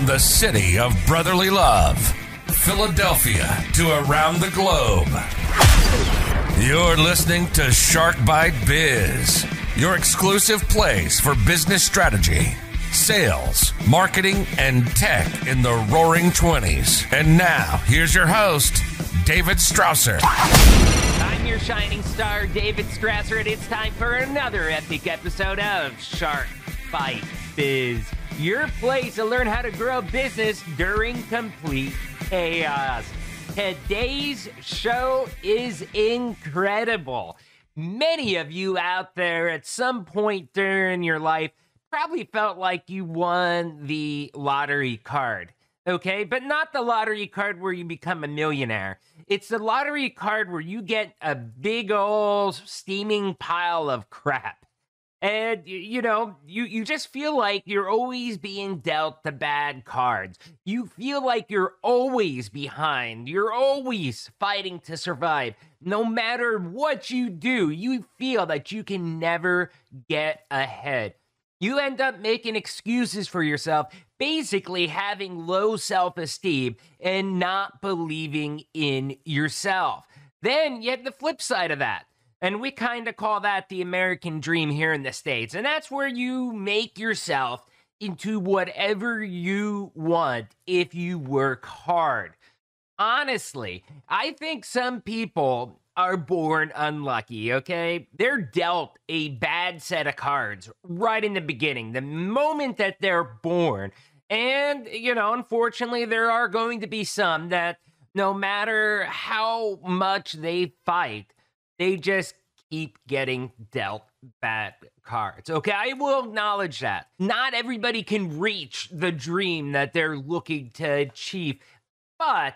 From the city of brotherly love, Philadelphia, to around the globe. You're listening to Shark Bite Biz, your exclusive place for business strategy, sales, marketing, and tech in the roaring 20s. And now, here's your host, David Strausser. I'm your shining star, David Strausser, and it's time for another epic episode of Shark Bite Biz, your place to learn how to grow a business during complete chaos. Today's show is incredible. Many of you out there at some point during your life probably felt like you won the lottery card, okay? But not the lottery card where you become a millionaire. It's the lottery card where you get a big old steaming pile of crap. And, you just feel like you're always being dealt the bad cards. You feel like you're always behind. You're always fighting to survive. No matter what you do, you feel that you can never get ahead. You end up making excuses for yourself, basically having low self-esteem and not believing in yourself. Then you have the flip side of that. And we kind of call that the American dream here in the States. And that's where you make yourself into whatever you want if you work hard. Honestly, I think some people are born unlucky, okay? They're dealt a bad set of cards right in the beginning, the moment that they're born. And, unfortunately, there are going to be some that no matter how much they fight, they just keep getting dealt bad cards. Okay, I will acknowledge that. Not everybody can reach the dream that they're looking to achieve, but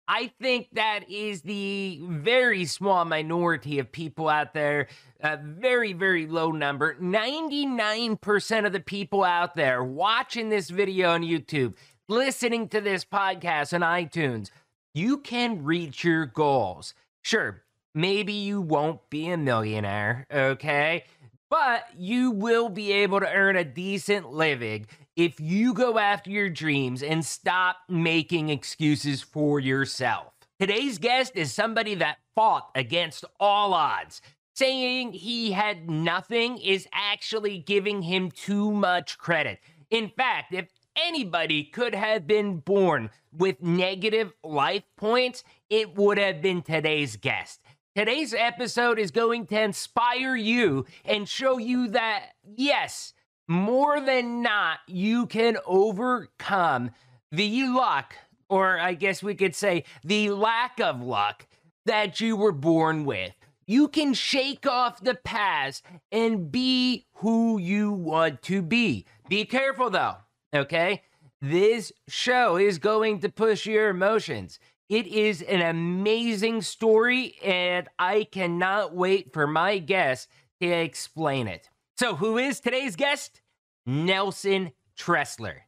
I think that is the very small minority of people out there, a very, very low number. 99% of the people out there watching this video on YouTube, listening to this podcast on iTunes, you can reach your goals. Sure, maybe you won't be a millionaire, okay? But you will be able to earn a decent living if you go after your dreams and stop making excuses for yourself. Today's guest is somebody that fought against all odds. Saying he had nothing is actually giving him too much credit. In fact, if anybody could have been born with negative life points, it would have been today's guest. Today's episode is going to inspire you and show you that, yes, more than not, you can overcome the luck, or I guess we could say the lack of luck that you were born with. You can shake off the past and be who you want to be. Be careful though, okay? This show is going to push your emotions. It is an amazing story, and I cannot wait for my guest to explain it. So who is today's guest? Nelson Tressler.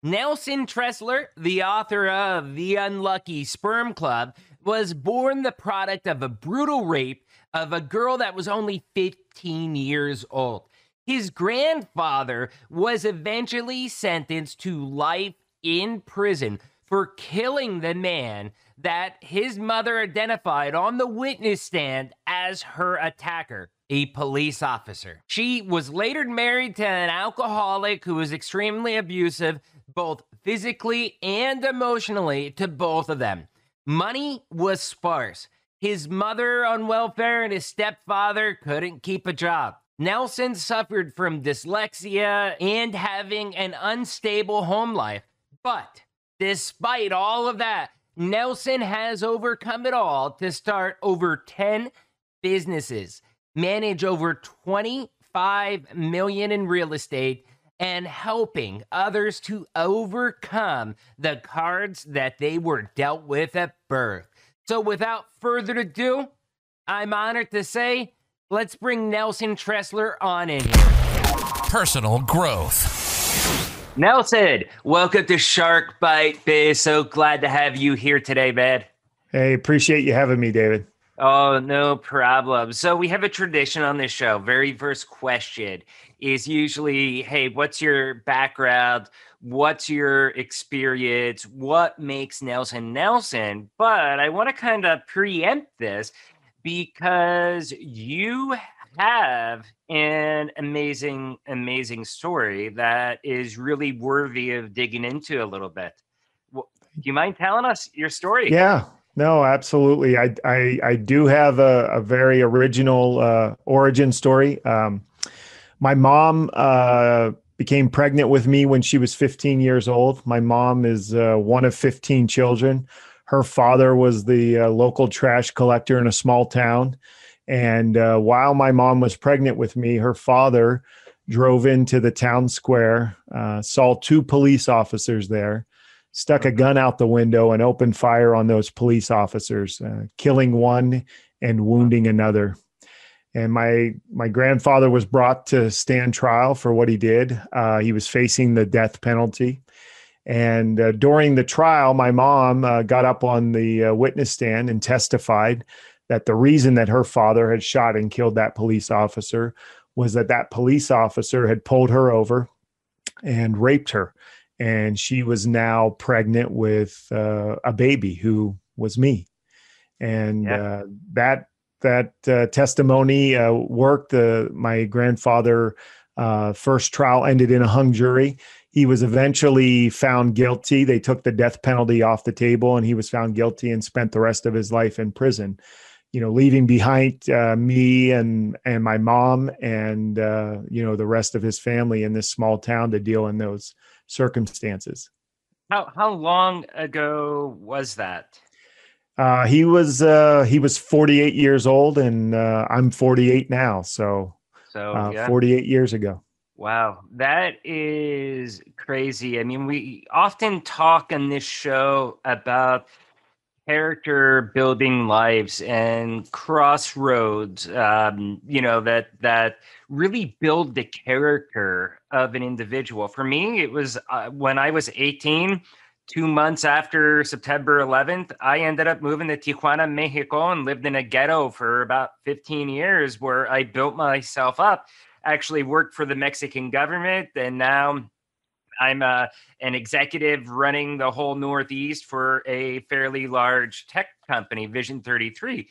Nelson Tressler, the author of The Unlucky Sperm Club, was born the product of a brutal rape of a girl that was only 15 years old. His grandfather was eventually sentenced to life in prison for killing the man that his mother identified on the witness stand as her attacker, a police officer. She was later married to an alcoholic who was extremely abusive, both physically and emotionally, to both of them. Money was sparse. His mother on welfare and his stepfather couldn't keep a job. Nelson suffered from dyslexia and having an unstable home life. But despite all of that, Nelson has overcome it all to start over 10 businesses, manage over $25 million in real estate, and helping others to overcome the cards that they were dealt with at birth. So without further ado, I'm honored to say, let's bring Nelson Tressler on in here. Personal growth. Nelson, welcome to Shark Bite Biz. So glad to have you here today, man. Hey, appreciate you having me, David. Oh, no problem. So we have a tradition on this show. Very first question is usually, hey, what's your background? what's your experience, what makes Nelson Nelson. But I want to kind of preempt this because you have an amazing story that is really worthy of digging into a little bit. Do you mind telling us your story? Yeah, no, absolutely. I do have a very original origin story. My mom became pregnant with me when she was 15 years old. My mom is one of 15 children. Her father was the local trash collector in a small town. And while my mom was pregnant with me, her father drove into the town square, saw two police officers there, stuck a gun out the window and opened fire on those police officers, killing one and wounding another. And my grandfather was brought to stand trial for what he did. He was facing the death penalty. And during the trial, my mom got up on the witness stand and testified that the reason that her father had shot and killed that police officer was that that police officer had pulled her over and raped her. And she was now pregnant with a baby who was me. And that testimony worked. My grandfather first trial ended in a hung jury. He was eventually found guilty. They took the death penalty off the table, and he was found guilty and spent the rest of his life in prison. Leaving behind me and my mom and the rest of his family in this small town to deal in those circumstances. How long ago was that? He was 48 years old, and I'm 48 now. So Yeah. 48 years ago. Wow, that is crazy. I mean, we often talk on this show about character building lives and crossroads, that really build the character of an individual. For me, it was when I was 18, 2 months after September 11th, I ended up moving to Tijuana, Mexico, and lived in a ghetto for about 15 years, where I built myself up, actually worked for the Mexican government, and now I'm an executive running the whole Northeast for a fairly large tech company, Vision 33.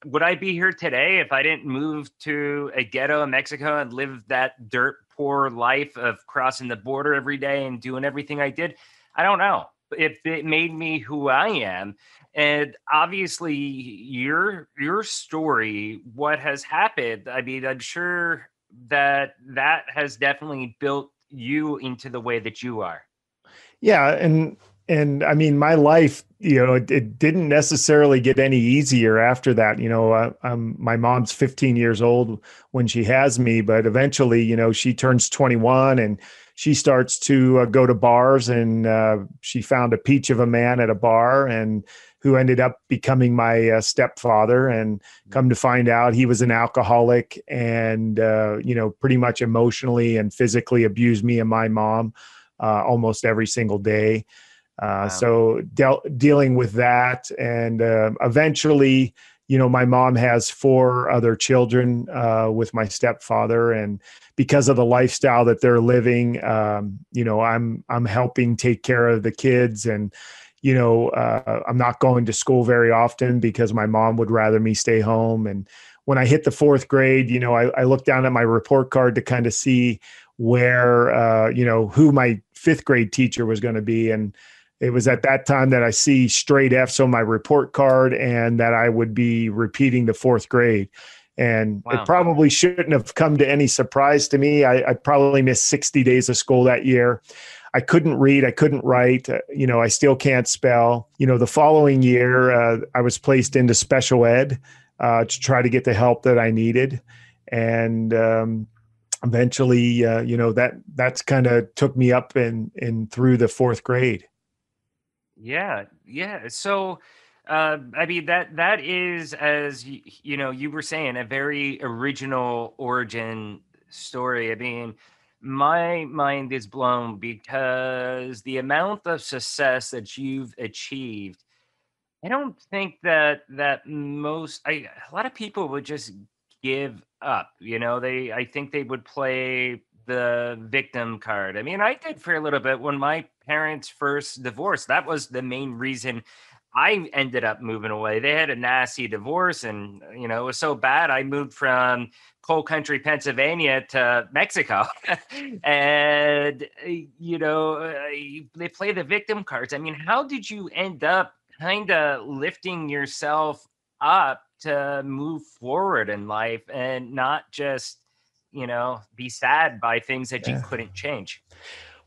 Would I be here today if I didn't move to a ghetto in Mexico and live that dirt poor life of crossing the border every day and doing everything I did? I don't know. It made me who I am. And obviously your story, what has happened, I mean, I'm sure that has definitely built you into the way that you are. Yeah, and I mean, my life, it didn't necessarily get any easier after that. My mom's 15 years old when she has me, but eventually, she turns 21 and she starts to go to bars, and she found a peach of a man at a bar, and who ended up becoming my stepfather. And come to find out, he was an alcoholic and, pretty much emotionally and physically abused me and my mom almost every single day. Wow. So dealing with that. And eventually, my mom has 4 other children with my stepfather. And because of the lifestyle that they're living, I'm helping take care of the kids. And, I'm not going to school very often because my mom would rather me stay home. And when I hit the 4th grade, I looked down at my report card to kind of see where, who my 5th grade teacher was going to be. And it was at that time that I see straight F's on my report card and that I would be repeating the 4th grade. And Wow. It probably shouldn't have come to any surprise to me. I probably missed 60 days of school that year. I couldn't read. I couldn't write. I still can't spell. The following year, I was placed into special ed to try to get the help that I needed. And eventually, that's kind of took me up and through the 4th grade. Yeah. So, I mean, that is, as you were saying, a very original origin story. I mean, my mind is blown because the amount of success that you've achieved, I don't think that a lot of people would just give up. I think they would play the victim card. I mean, I did for a little bit when my parents first divorced. That was the main reason I ended up moving away. They had a nasty divorce, and it was so bad. I moved from coal country Pennsylvania to Mexico, and they play the victim cards. I mean, how did you end up kind of lifting yourself up to move forward in life and not just be sad by things that you couldn't change?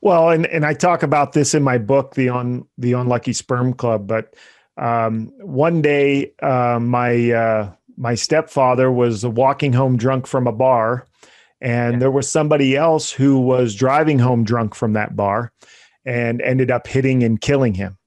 Well, and I talk about this in my book, the Unlucky Sperm Club. But one day, my stepfather was walking home drunk from a bar, and there was somebody else who was driving home drunk from that bar, and ended up hitting and killing him.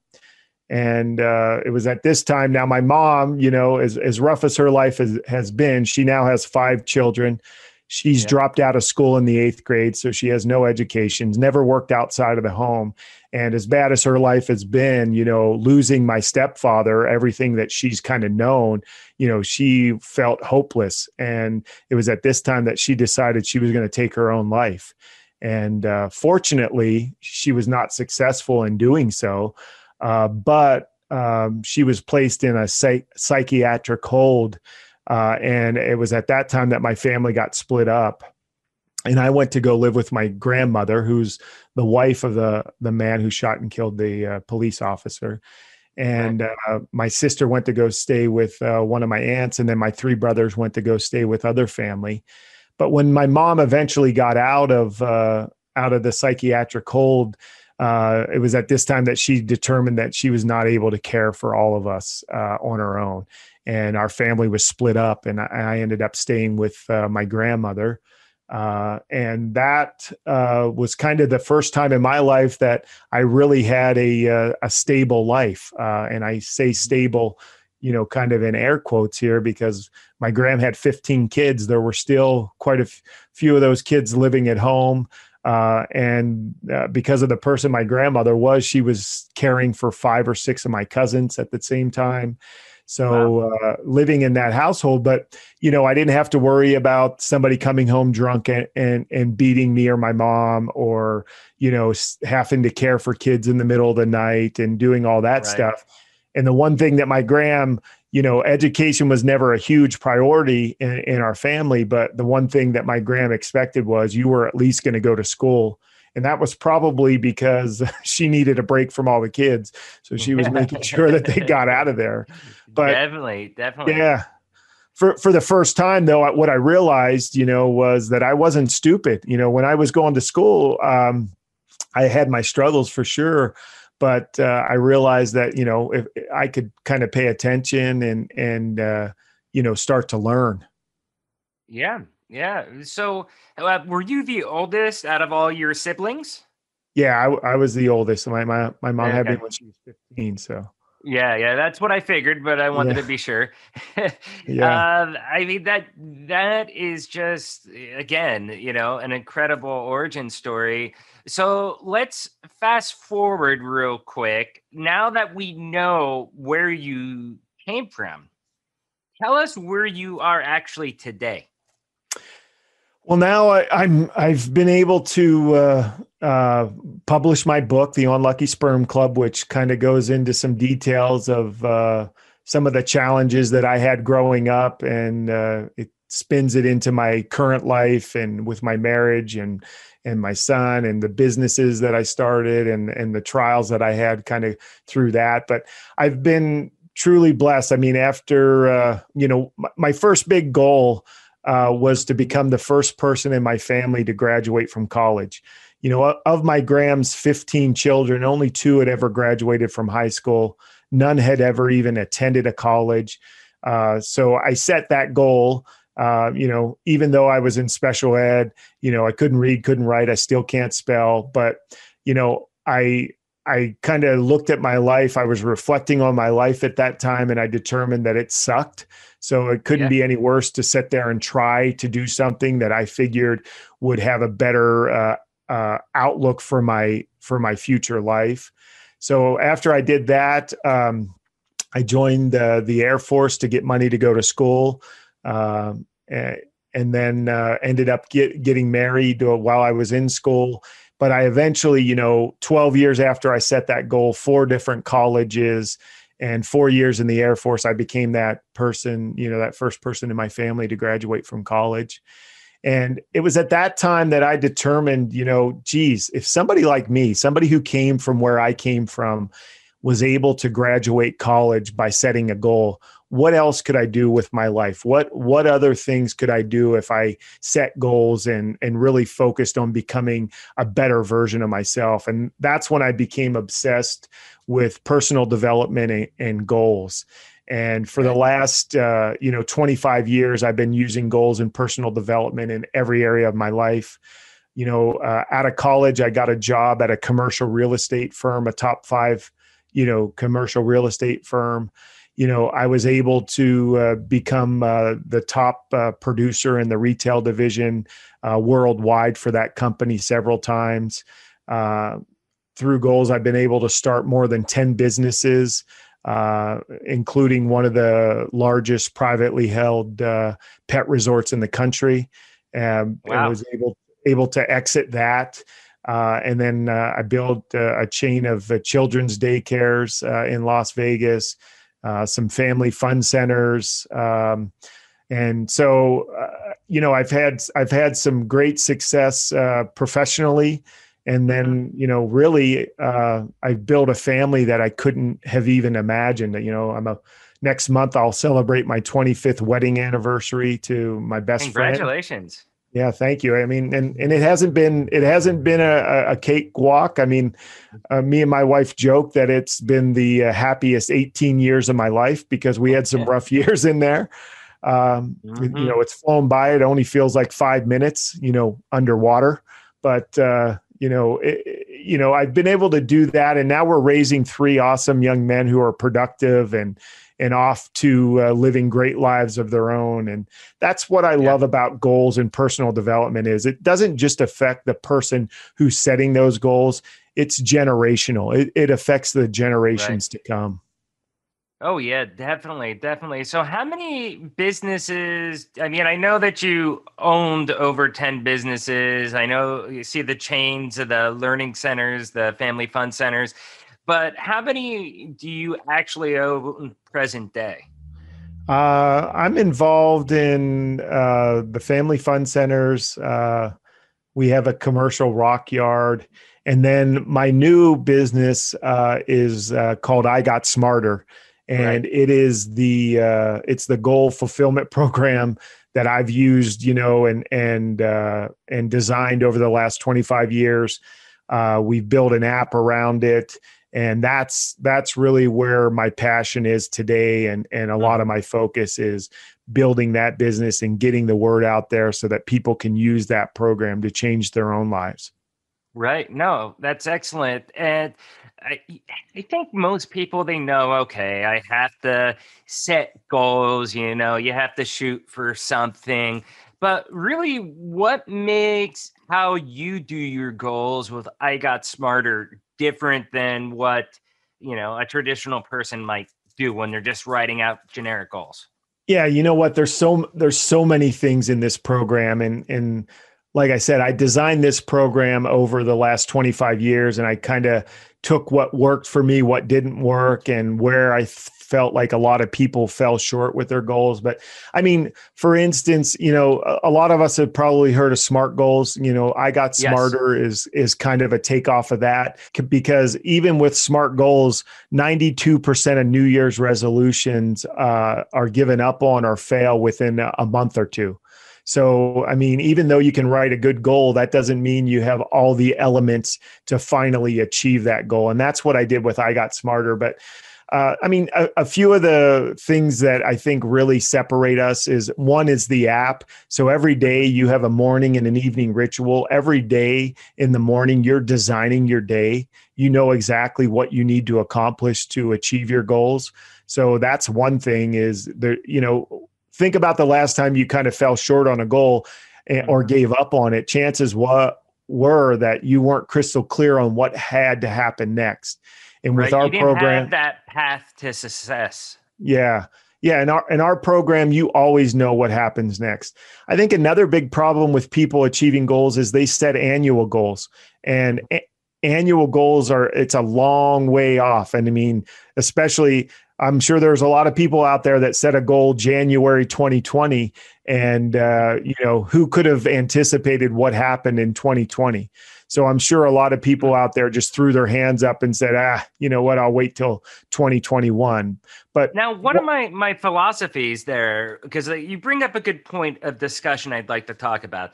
And it was at this time. Now, my mom, as rough as her life has been, she now has 5 children. She's dropped out of school in the 8th grade, so she has no education, never worked outside of the home. And as bad as her life has been, losing my stepfather, everything that she's kind of known, she felt hopeless. And it was at this time that she decided she was going to take her own life. And fortunately, she was not successful in doing so. But she was placed in a psychiatric hold. And it was at that time that my family got split up. And I went to go live with my grandmother, who's the wife of the man who shot and killed the police officer. And my sister went to go stay with one of my aunts, and then my 3 brothers went to go stay with other family. But when my mom eventually got out of the psychiatric hold, it was at this time that she determined that she was not able to care for all of us on her own. And our family was split up, and I ended up staying with my grandmother. And that was kind of the first time in my life that I really had a stable life. And I say stable, kind of in air quotes here, because my gram had 15 kids. There were still quite a few of those kids living at home. And because of the person my grandmother was, she was caring for 5 or 6 of my cousins at the same time. So living in that household, but, I didn't have to worry about somebody coming home drunk and beating me or my mom, or, having to care for kids in the middle of the night and doing all that stuff. And the one thing that my gram, education was never a huge priority in our family, but the one thing that my gram expected was you were at least going to go to school. And that was probably because she needed a break from all the kids. So she was making sure that they got out of there. But definitely. Yeah. For the first time, though, what I realized, was that I wasn't stupid. When I was going to school, I had my struggles for sure. But I realized that, if I could kind of pay attention and start to learn. Yeah. Yeah. So were you the oldest out of all your siblings? Yeah, I was the oldest. My mom had me when she was 15. So. Yeah, that's what I figured, but I wanted to be sure. I mean, that is just, again, an incredible origin story. So let's fast forward real quick. Now that we know where you came from, tell us where you are actually today. Well, now I've been able to publish my book, The Unlucky Sperm Club, which kind of goes into some details of some of the challenges that I had growing up, and it spins it into my current life and with my marriage and my son and the businesses that I started and the trials that I had kind of through that. But I've been truly blessed. I mean, after my first big goal was to become the first person in my family to graduate from college. Of my Graham's 15 children, only 2 had ever graduated from high school. None had ever even attended a college. So I set that goal. Even though I was in special ed, I couldn't read, couldn't write. I still can't spell. But, I kind of looked at my life. I was reflecting on my life at that time, and I determined that it sucked. So it couldn't be any worse to sit there and try to do something that I figured would have a better outlook for my future life. So after I did that, I joined the Air Force to get money to go to school. And and then ended up getting married while I was in school. But I eventually, 12 years after I set that goal, 4 different colleges and 4 years in the Air Force, I became that person, that first person in my family to graduate from college. And it was at that time that I determined, geez, if somebody like me, somebody who came from where I came from, was able to graduate college by setting a goal, what else could I do with my life? What other things could I do if I set goals and really focused on becoming a better version of myself? And that's when I became obsessed with personal development and goals. And for the last, 25 years, I've been using goals and personal development in every area of my life. Out of college, I got a job at a commercial real estate firm, a top 5, commercial real estate firm. I was able to become the top producer in the retail division worldwide for that company several times. Through goals, I've been able to start more than 10 businesses, including one of the largest privately held pet resorts in the country. And was able to exit that. And then I built a chain of children's daycares in Las Vegas, some family fun centers. And so, I've had some great success professionally. And then, really, I've built a family that I couldn't have even imagined. Next month, I'll celebrate my 25th wedding anniversary to my best friend. Congratulations. Yeah, thank you. I mean, and it hasn't been a cakewalk. I mean, me and my wife joke that it's been the happiest 18 years of my life because we had some rough years in there. It's flown by. It only feels like 5 minutes, underwater, but I've been able to do that. And now we're raising 3 awesome young men who are productive and off to living great lives of their own. And that's what I love about goals and personal development is it doesn't just affect the person who's setting those goals. It's generational. It affects the generations to come. Oh, yeah, definitely. Definitely. So how many businesses? I mean, I know that you owned over 10 businesses. I know you see the chains of the learning centers, the family fun centers, but how many do you actually own present day? I'm involved in the family fun centers. We have a commercial rock yard. And then my new business is called I Got Smarter. And it is it's the goal fulfillment program that I've used, and designed over the last 25 years. We've built an app around it, and that's really where my passion is today. And a lot of my focus is building that business and getting the word out there so that people can use that program to change their own lives. Right. No, that's excellent. And I think most people, they know, okay, I have to set goals, you have to shoot for something. But really, what makes how you do your goals with I Got Smarter different than what, a traditional person might do when they're just writing out generic goals? Yeah, you know what? There's so many things in this program. And like I said, I designed this program over the last 25 years, and I kind of took what worked for me, what didn't work, and where I felt like a lot of people fell short with their goals. But I mean, for instance, a lot of us have probably heard of SMART goals. I Got Smarter is kind of a takeoff of that, because even with SMART goals, 92% of New Year's resolutions are given up on or fail within a month or two. So, I mean, even though you can write a good goal, that doesn't mean you have all the elements to finally achieve that goal. And that's what I did with I Got Smarter. But a few of the things that I think really separate us is, one is the app. So every day you have a morning and an evening ritual. Every day in the morning, you're designing your day. You know exactly what you need to accomplish to achieve your goals. So that's one thing is think about the last time you kind of fell short on a goal or gave up on it. Chances were that you weren't crystal clear on what had to happen next. And with our you didn't program, have that path to success. Yeah. Yeah, in our program, you always know what happens next. I think another big problem with people achieving goals is they set annual goals, and annual goals it's a long way off. And I mean, especially, I'm sure there's a lot of people out there that set a goal January 2020, and who could have anticipated what happened in 2020? So I'm sure a lot of people out there just threw their hands up and said, you know what, I'll wait till 2021. But now, one of my philosophies there, because you bring up a good point of discussion I'd like to talk about.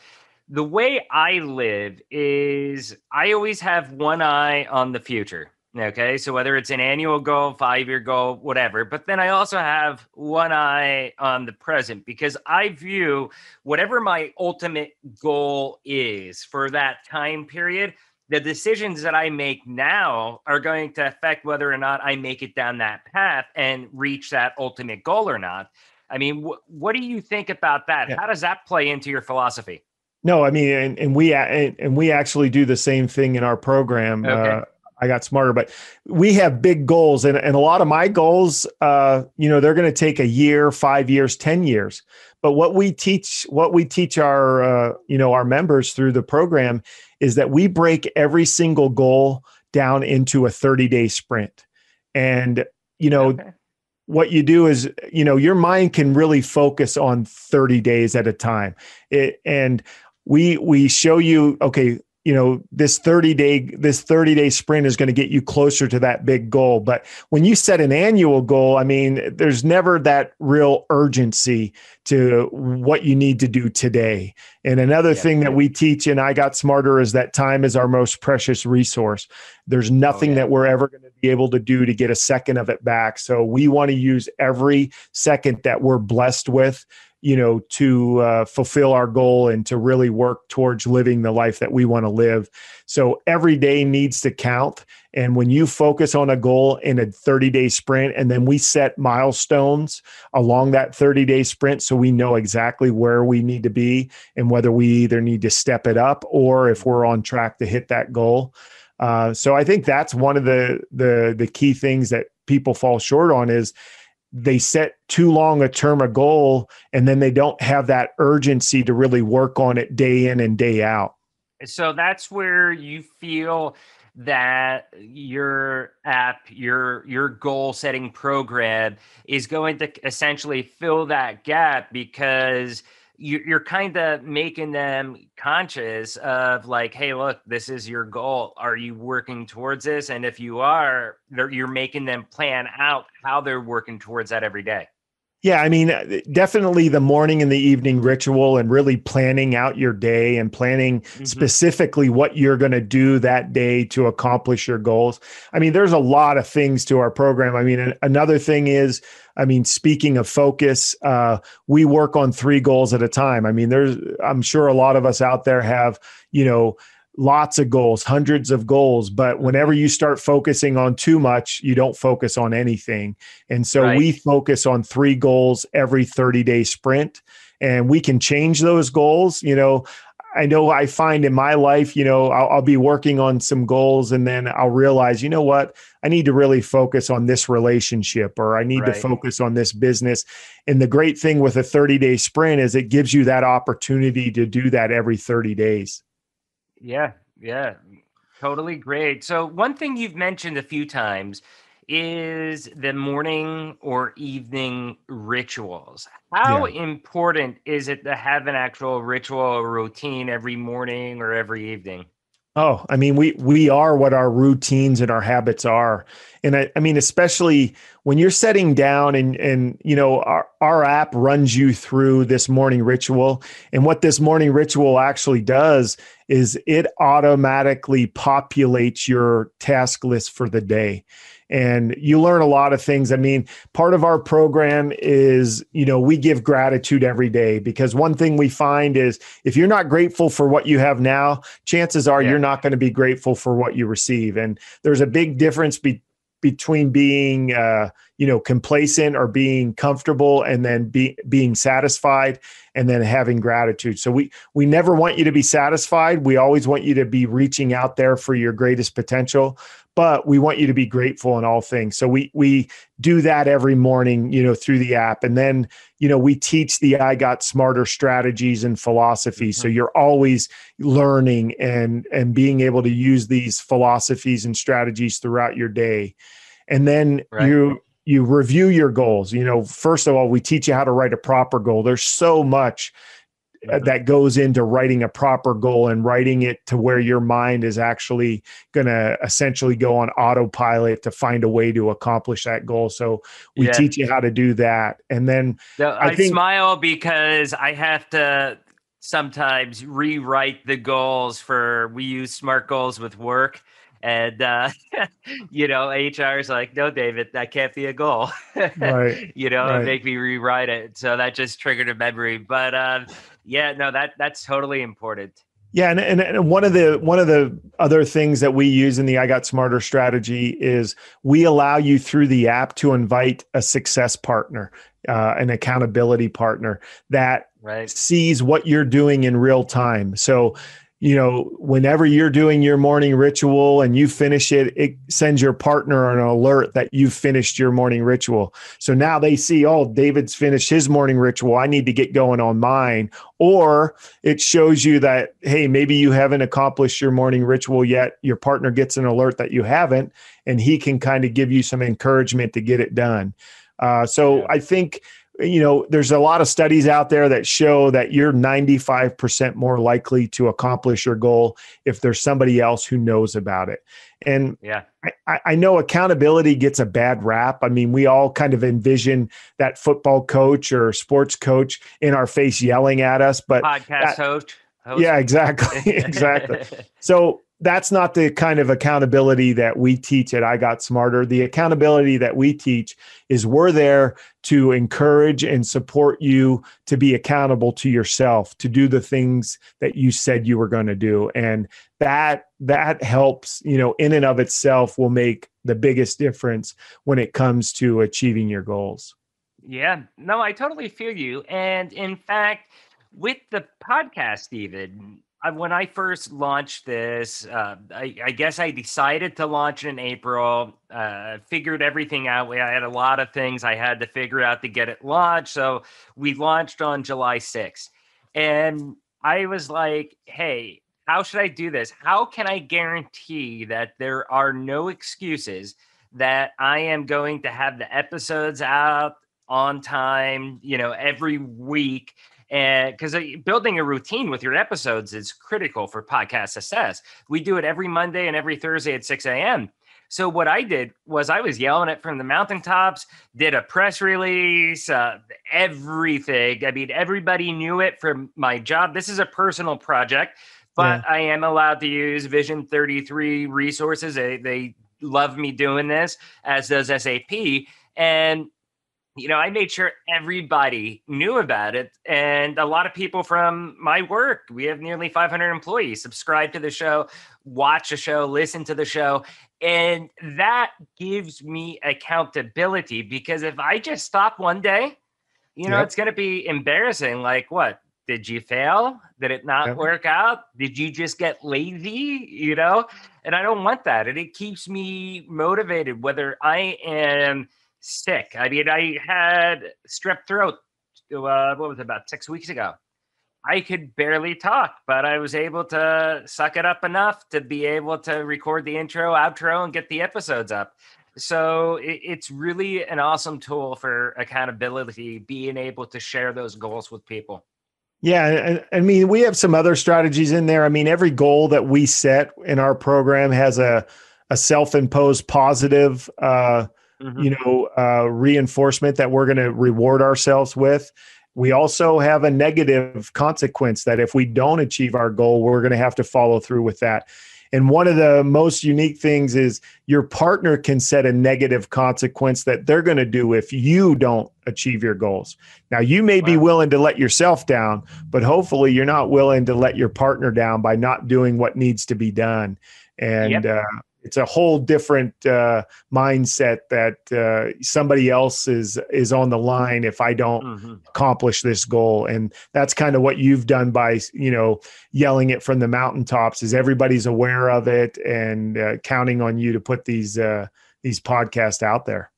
The way I live is I always have one eye on the future. Okay, so whether it's an annual goal, 5-year goal, whatever, but then I also have one eye on the present, because I view whatever my ultimate goal is for that time period, the decisions that I make now are going to affect whether or not I make it down that path and reach that ultimate goal or not. I mean, what do you think about that? Yeah. How does that play into your philosophy? No, I mean, and we actually do the same thing in our program. Okay. I got smarter, but we have big goals, and a lot of my goals, they're going to take a year, 5 years, 10 years. But what we teach our, our members through the program is that we break every single goal down into a 30-day sprint. And, Okay. what you do is, your mind can really focus on 30 days at a time. And we show you, okay, this 30-day sprint is going to get you closer to that big goal. But when you set an annual goal, I mean, there's never that real urgency to what you need to do today. And another thing that we teach, and I got smarter, is that time is our most precious resource. There's nothing that we're ever going to be able to do to get a second of it back. So we want to use every second that we're blessed with, to fulfill our goal and to really work towards living the life that we want to live. So every day needs to count. And when you focus on a goal in a 30-day sprint, and then we set milestones along that 30-day sprint, so we know exactly where we need to be and whether we either need to step it up or if we're on track to hit that goal. So I think that's one of the key things that people fall short on is they set too long a term a goal, and then they don't have that urgency to really work on it day in and day out. So that's where you feel that your app, your goal setting program is going to essentially fill that gap, because you're kind of making them conscious of like, hey, look, this is your goal. Are you working towards this? And if you are, you're making them plan out how they're working towards that every day. Yeah, I mean, definitely the morning and the evening ritual, and really planning out your day and planning specifically what you're going to do that day to accomplish your goals. I mean, there's a lot of things to our program. I mean, another thing is, speaking of focus, we work on 3 goals at a time. I mean, I'm sure a lot of us out there have, lots of goals, hundreds of goals, but whenever you start focusing on too much, you don't focus on anything. And so we focus on 3 goals every 30-day sprint, and we can change those goals. I know I find in my life, I'll be working on some goals, and then I'll realize, you know what, I need to really focus on this relationship, or I need to focus on this business. And the great thing with a 30-day sprint is it gives you that opportunity to do that every 30 days. Yeah, totally great. So one thing you've mentioned a few times is the morning or evening rituals. How important is it to have an actual ritual or routine every morning or every evening? Oh, I mean, we are what our routines and our habits are. And I mean, especially when you're setting down and our app runs you through this morning ritual. And what this morning ritual actually does is it automatically populates your task list for the day. And you learn a lot of things. I mean, part of our program is, we give gratitude every day, because one thing we find is if you're not grateful for what you have now, chances are you're not going to be grateful for what you receive. And there's a big difference between being, complacent or being comfortable, and then being satisfied, and then having gratitude. So we never want you to be satisfied. We always want you to be reaching out there for your greatest potential. but we want you to be grateful in all things. So we do that every morning, through the app. And then, we teach the I Got Smarter strategies and philosophies. So you're always learning and being able to use these philosophies and strategies throughout your day. And then you review your goals. First of all, we teach you how to write a proper goal. There's so much that goes into writing a proper goal and writing it to where your mind is actually going to essentially go on autopilot to find a way to accomplish that goal. So we teach you how to do that. And then I smile because I have to sometimes rewrite the goals we use SMART goals with work. And, HR is like, no, David, that can't be a goal, right. Make me rewrite it. So that just triggered a memory. But that's totally important. Yeah. And one of the other things that we use in the I Got Smarter strategy is we allow you through the app to invite a success partner, an accountability partner that sees what you're doing in real time. So, whenever you're doing your morning ritual and you finish it, it sends your partner an alert that you've finished your morning ritual. So now they see, oh, David's finished his morning ritual. I need to get going on mine. Or it shows you that, hey, maybe you haven't accomplished your morning ritual yet. Your partner gets an alert that you haven't, and he can kind of give you some encouragement to get it done. I think, there's a lot of studies out there that show that you're 95% more likely to accomplish your goal if there's somebody else who knows about it. And I know accountability gets a bad rap. I mean, we all kind of envision that football coach or sports coach in our face yelling at us, but podcast host. Yeah, exactly. Exactly. So that's not the kind of accountability that we teach at I Got Smarter. The accountability that we teach is we're there to encourage and support you to be accountable to yourself, to do the things that you said you were going to do. And that helps, in and of itself will make the biggest difference when it comes to achieving your goals. Yeah, no, I totally feel you. And in fact, with the podcast, even when I first launched this, I guess I decided to launch in April, figured everything out. I had a lot of things I had to figure out to get it launched. So we launched on July 6th. And I was like, hey, how should I do this? How can I guarantee that there are no excuses that I am going to have the episodes out on time, every week? And because building a routine with your episodes is critical for podcast success. We do it every Monday and every Thursday at 6 a.m. So what I did was I was yelling it from the mountaintops, did a press release, everything. I mean, everybody knew it from my job. This is a personal project, but I am allowed to use Vision 33 resources. They love me doing this, as does SAP. And I made sure everybody knew about it. And a lot of people from my work, we have nearly 500 employees, subscribe to the show, watch the show, listen to the show. And that gives me accountability, because if I just stop one day, it's going to be embarrassing. Like, what? Did you fail? Did it not work out? Did you just get lazy? And I don't want that. And it keeps me motivated, whether I am sick. I mean, I had strep throat, about 6 weeks ago. I could barely talk, but I was able to suck it up enough to be able to record the intro, outro, and get the episodes up. So it's really an awesome tool for accountability, being able to share those goals with people. Yeah. And I mean, we have some other strategies in there. I mean, every goal that we set in our program has a self-imposed positive, reinforcement that we're going to reward ourselves with. We also have a negative consequence that if we don't achieve our goal, we're going to have to follow through with that. And one of the most unique things is your partner can set a negative consequence that they're going to do if you don't achieve your goals. Now, you may be willing to let yourself down, but hopefully you're not willing to let your partner down by not doing what needs to be done. And It's a whole different mindset that somebody else is on the line if I don't accomplish this goal. And that's kind of what you've done by, yelling it from the mountaintops, is everybody's aware of it and counting on you to put these podcasts out there.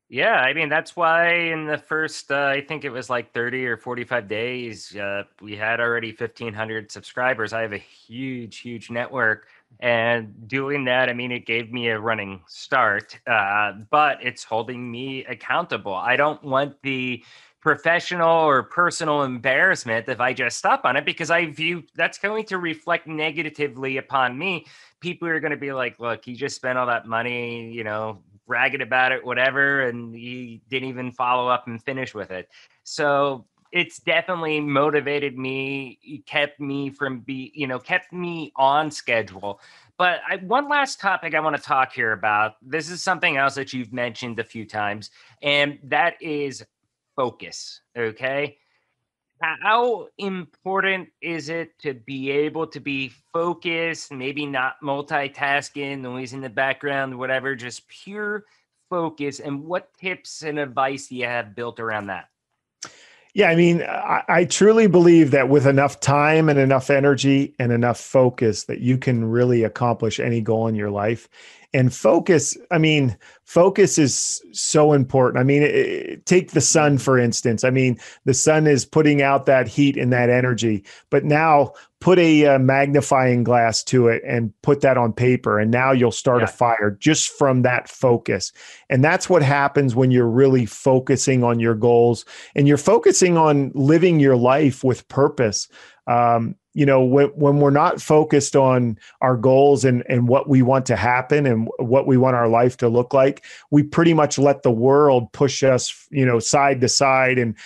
Yeah, I mean, that's why in the first, I think it was like 30 or 45 days, we had already 1,500 subscribers. I have a huge network. And doing that, I mean, it gave me a running start, but it's holding me accountable. I don't want the professional or personal embarrassment if I just stop on it, because I view that's going to reflect negatively upon me. People are going to be like, look, he just spent all that money, bragging about it, whatever, and he didn't even follow up and finish with it. So it's definitely motivated me, kept me on schedule. But one last topic I want to talk here about. This is something else that you've mentioned a few times, and that is focus. Okay. How important is it to be able to be focused, maybe not multitasking, noise in the background, whatever, just pure focus? And what tips and advice do you have built around that? Yeah, I mean, I truly believe that with enough time and enough energy and enough focus that you can really accomplish any goal in your life. And focus is so important. I mean, take the sun, for instance. I mean, the sun is putting out that heat and that energy, but now put a magnifying glass to it and put that on paper. And now you'll start a fire just from that focus. And that's what happens when you're really focusing on your goals and you're focusing on living your life with purpose. When we're not focused on our goals and what we want to happen and what we want our life to look like, we pretty much let the world push us, side to side, and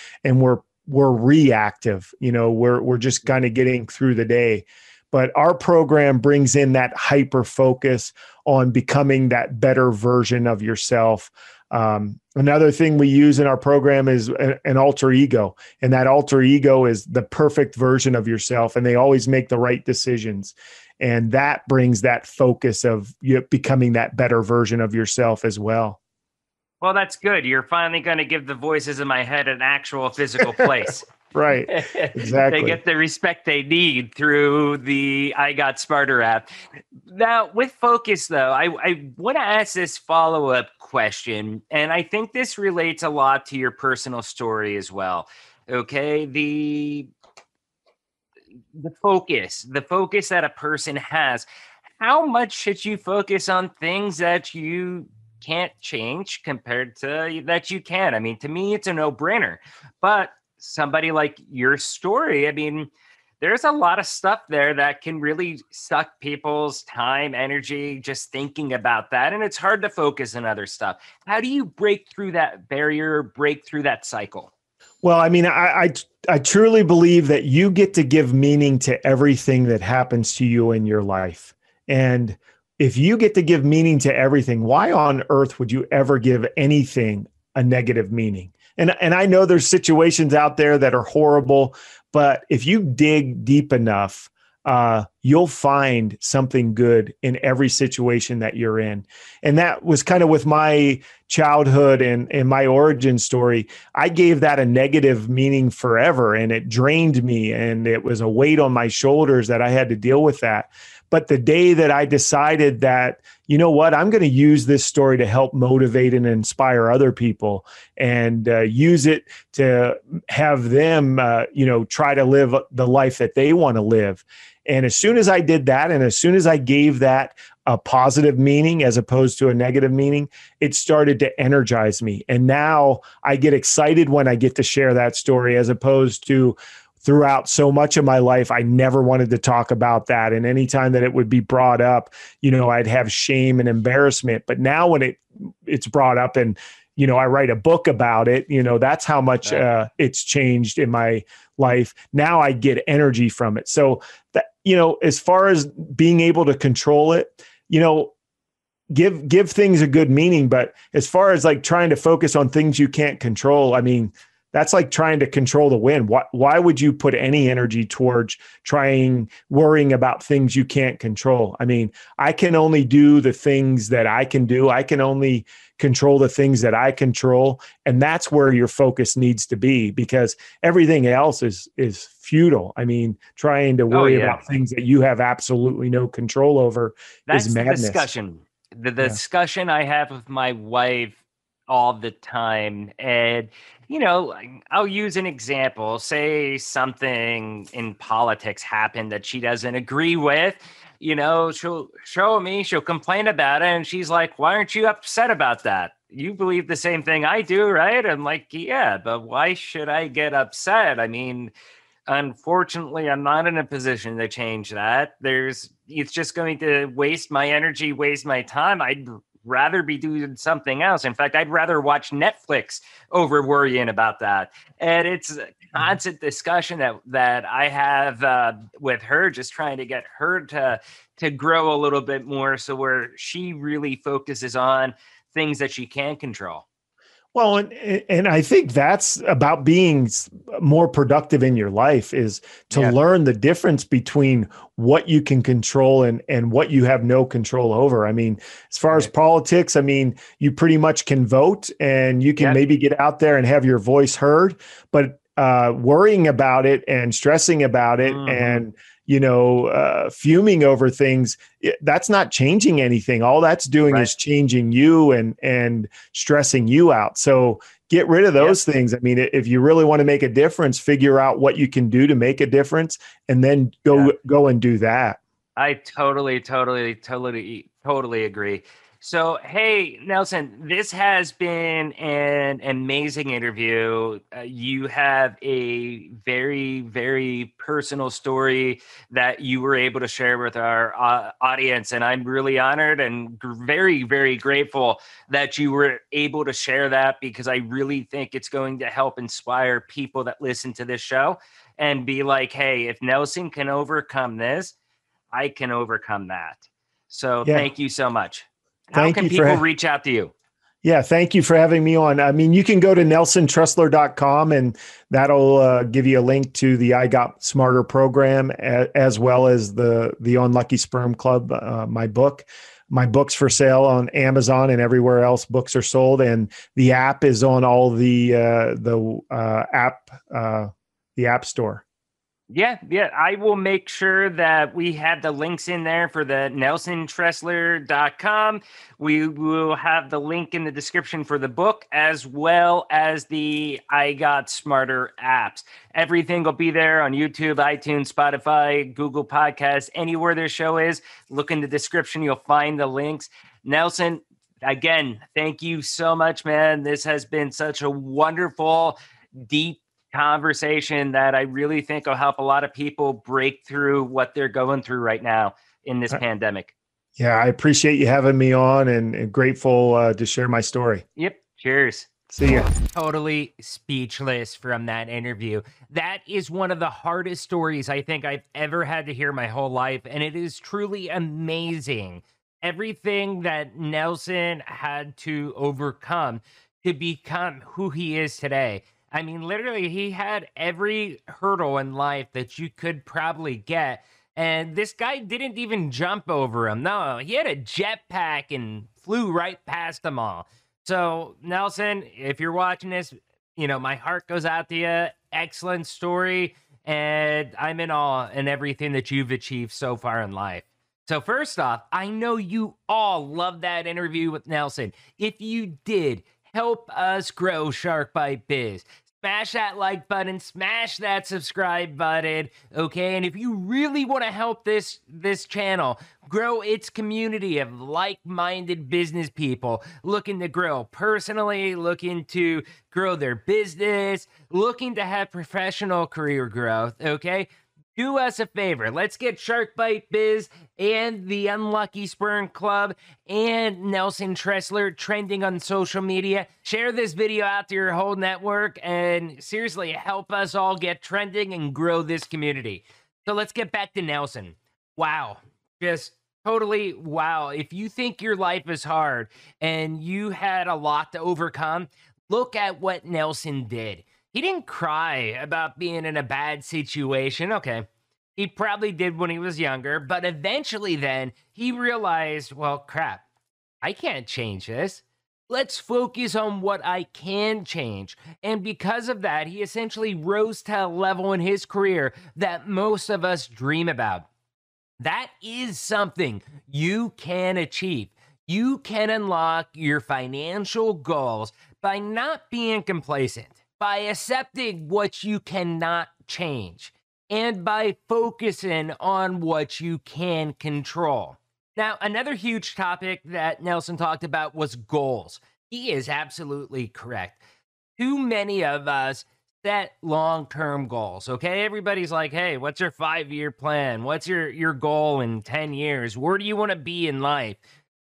we're reactive. We're just kind of getting through the day. But our program brings in that hyper focus on becoming that better version of yourself. Another thing we use in our program is an alter ego, and that alter ego is the perfect version of yourself, and they always make the right decisions. And that brings that focus of you becoming that better version of yourself as well. Well, that's good. You're finally going to give the voices in my head an actual physical place. Right. Exactly. They get the respect they need through the I Got Smarter app. Now, with focus, though, I want to ask this follow-up question, and I think this relates a lot to your personal story as well. Okay, the focus that a person has. How much should you focus on things that you can't change compared to that you can? I mean, to me, it's a no-brainer, but somebody like your story, I mean, there's a lot of stuff there that can really suck people's time, energy, just thinking about that. And it's hard to focus on other stuff. How do you break through that barrier, break through that cycle? Well, I mean, I truly believe that you get to give meaning to everything that happens to you in your life. And if you get to give meaning to everything, why on earth would you ever give anything a negative meaning? And I know there's situations out there that are horrible, but if you dig deep enough, you'll find something good in every situation that you're in. And that was kind of with my childhood and my origin story. I gave that a negative meaning forever, and it drained me, and it was a weight on my shoulders that I had to deal with that. But the day that I decided that, you know what, I'm going to use this story to help motivate and inspire other people, and use it to have them, try to live the life that they want to live. And as soon as I did that, and as soon as I gave that a positive meaning as opposed to a negative meaning, it started to energize me. And now I get excited when I get to share that story, as opposed to throughout so much of my life, I never wanted to talk about that. And anytime that it would be brought up, I'd have shame and embarrassment. But now when it's brought up and, I write a book about it, that's how much it's changed in my life. Now I get energy from it. So that, as far as being able to control it, give things a good meaning. But as far as like trying to focus on things you can't control, I mean, that's like trying to control the wind. Why would you put any energy towards worrying about things you can't control? I mean, I can only do the things that I can do. I can only control the things that I control. And that's where your focus needs to be, because everything else is futile. I mean, trying to worry about things that you have absolutely no control over is madness. The discussion. The discussion I have with my wife all the time. And, I'll use an example. Say something in politics happened that she doesn't agree with. She'll show me, she'll complain about it. And she's like, why aren't you upset about that? You believe the same thing I do, right? I'm like, yeah, but why should I get upset? I mean, unfortunately, I'm not in a position to change that. It's just going to waste my energy, waste my time. I'd rather be doing something else. In fact, I'd rather watch Netflix over worrying about that. And it's a constant discussion that I have with her, just trying to get her to grow a little bit more, so where she really focuses on things that she can control. Well, and I think that's about being more productive in your life, is to learn the difference between what you can control and what you have no control over. I mean, as far as politics, I mean, you pretty much can vote and you can maybe get out there and have your voice heard, but worrying about it and stressing about it and fuming over things, that's not changing anything. All that's doing is changing you and stressing you out. So get rid of those things. I mean, if you really want to make a difference, figure out what you can do to make a difference, and then go and do that. I totally agree. So, hey, Nelson, this has been an amazing interview. You have a very, very personal story that you were able to share with our audience. And I'm really honored and very, very grateful that you were able to share that, because I really think it's going to help inspire people that listen to this show and be like, hey, if Nelson can overcome this, I can overcome that. So thank you so much. How can people reach out to you? Yeah, thank you for having me on. I mean, you can go to nelsontressler.com and that'll give you a link to the I Got Smarter program, as well as the Unlucky Sperm Club, my book. My book's for sale on Amazon and everywhere else books are sold, and the app is on all the app store. Yeah. I will make sure that we have the links in there for the nelsontressler.com. We will have the link in the description for the book, as well as the I Got Smarter apps. Everything will be there on YouTube, iTunes, Spotify, Google Podcasts, anywhere their show is. Look in the description. You'll find the links. Nelson, again, thank you so much, man. This has been such a wonderful, deep conversation that I really think will help a lot of people break through what they're going through right now in this pandemic. Yeah, I appreciate you having me on, and grateful to share my story. Yep. Cheers. See ya. Totally speechless from that interview. That is one of the hardest stories I think I've ever had to hear my whole life, and it is truly amazing. Everything that Nelson had to overcome to become who he is today. I mean, literally, he had every hurdle in life that you could probably get. And this guy didn't even jump over him. No, he had a jetpack and flew right past them all. So, Nelson, if you're watching this, my heart goes out to you. Excellent story. And I'm in awe in everything that you've achieved so far in life. So first off, I know you all loved that interview with Nelson. If you did, help us grow Shark Bite Biz. Smash that like button, smash that subscribe button, okay? And if you really want to help this channel grow its community of like-minded business people looking to grow personally, looking to grow their business, looking to have professional career growth, okay? Do us a favor. Let's get Shark Bite Biz and the Unlucky Sperm Club and Nelson Tressler trending on social media. Share this video out to your whole network and seriously help us all get trending and grow this community. So let's get back to Nelson. Wow. Just totally wow. If you think your life is hard and you had a lot to overcome, look at what Nelson did. He didn't cry about being in a bad situation. Okay, he probably did when he was younger, but eventually then he realized, well, crap, I can't change this. Let's focus on what I can change. And because of that, he essentially rose to a level in his career that most of us dream about. That is something you can achieve. You can unlock your financial goals by not being complacent, by accepting what you cannot change, and by focusing on what you can control. Now, another huge topic that Nelson talked about was goals. He is absolutely correct. Too many of us set long-term goals, okay? Everybody's like, hey, what's your 5-year plan? What's your goal in 10 years? Where do you want to be in life?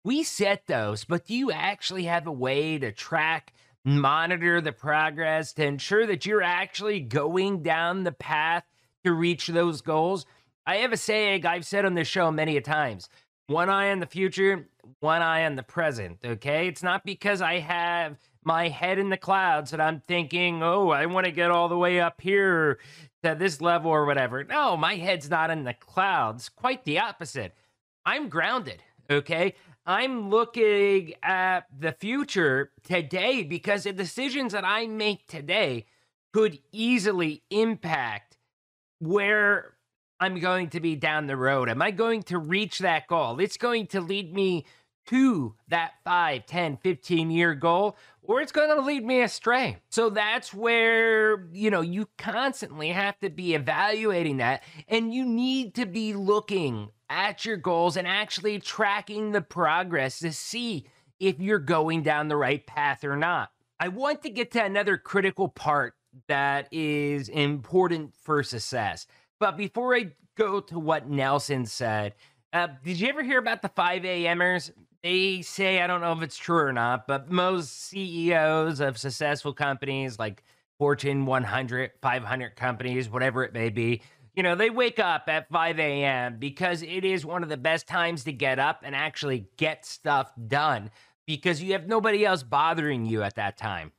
We set those, but do you actually have a way to track, monitor the progress to ensure that you're actually going down the path to reach those goals? I have a saying I've said on this show many a times. One eye on the future, one eye on the present, okay? It's not because I have my head in the clouds that I'm thinking, oh, I want to get all the way up here to this level or whatever. No, my head's not in the clouds. Quite the opposite. I'm grounded, okay? I'm looking at the future today because the decisions that I make today could easily impact where I'm going to be down the road. Am I going to reach that goal? It's going to lead me to that 5, 10, 15-year goal, or it's going to lead me astray. So that's where, you constantly have to be evaluating that, and you need to be looking at your goals and actually tracking the progress to see if you're going down the right path or not. I want to get to another critical part that is important for success. But before I go to what Nelson said, did you ever hear about the 5 a.m.ers? They say, I don't know if it's true or not, but most CEOs of successful companies like Fortune 100, 500 companies, whatever it may be, they wake up at 5 a.m. because it is one of the best times to get up and actually get stuff done because you have nobody else bothering you at that time.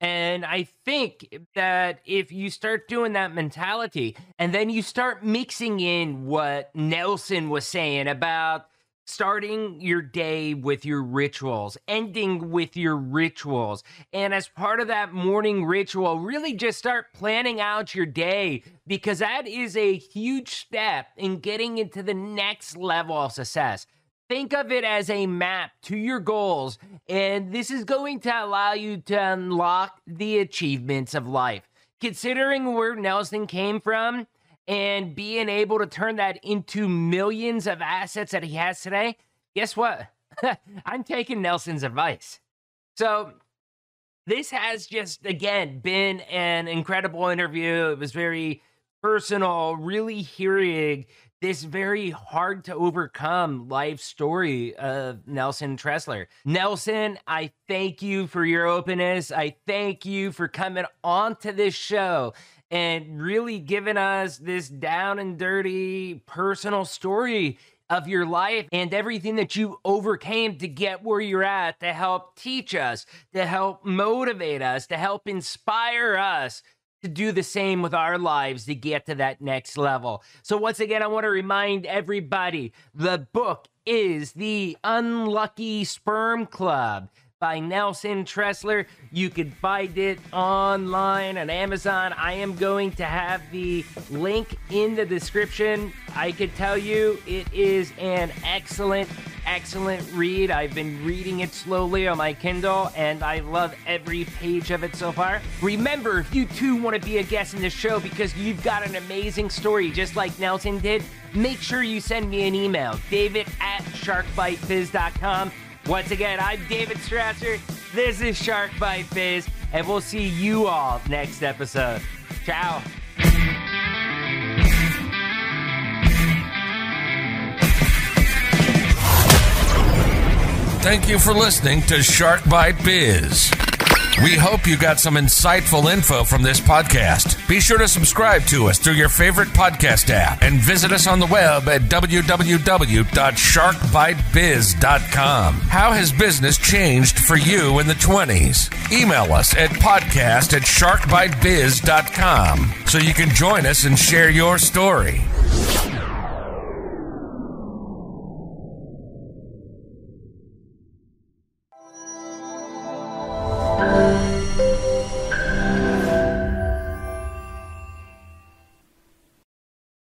And I think that if you start doing that mentality and then you start mixing in what Nelson was saying about starting your day with your rituals, ending with your rituals, and as part of that morning ritual, really just start planning out your day because that is a huge step in getting into the next level of success. Think of it as a map to your goals, and this is going to allow you to unlock the achievements of life. Considering where Nelson came from and being able to turn that into millions of assets that he has today, guess what? I'm taking Nelson's advice. So this has just, again, been an incredible interview. It was very personal, really hearing this very hard to overcome life story of Nelson Tressler. Nelson, I thank you for your openness. I thank you for coming onto this show and really giving us this down and dirty personal story of your life and everything that you overcame to get where you're at, to help teach us, to help motivate us, to help inspire us to do the same with our lives to get to that next level. So once again, I want to remind everybody, the book is The Unlucky Sperm Club by Nelson Tressler. You can find it online on Amazon. I am going to have the link in the description. I could tell you it is an excellent read. I've been reading it slowly on my Kindle, and I love every page of it so far. Remember, if you too want to be a guest in the show because you've got an amazing story just like Nelson did, make sure you send me an email, david@sharkbitebiz.com. Once again, I'm David Strausser. This is Shark Bite Biz, and we'll see you all next episode. Ciao. Thank you for listening to Shark Bite Biz. We hope you got some insightful info from this podcast. Be sure to subscribe to us through your favorite podcast app and visit us on the web at www.sharkbitebiz.com. How has business changed for you in the 20s? Email us at podcast@sharkbitebiz.com so you can join us and share your story.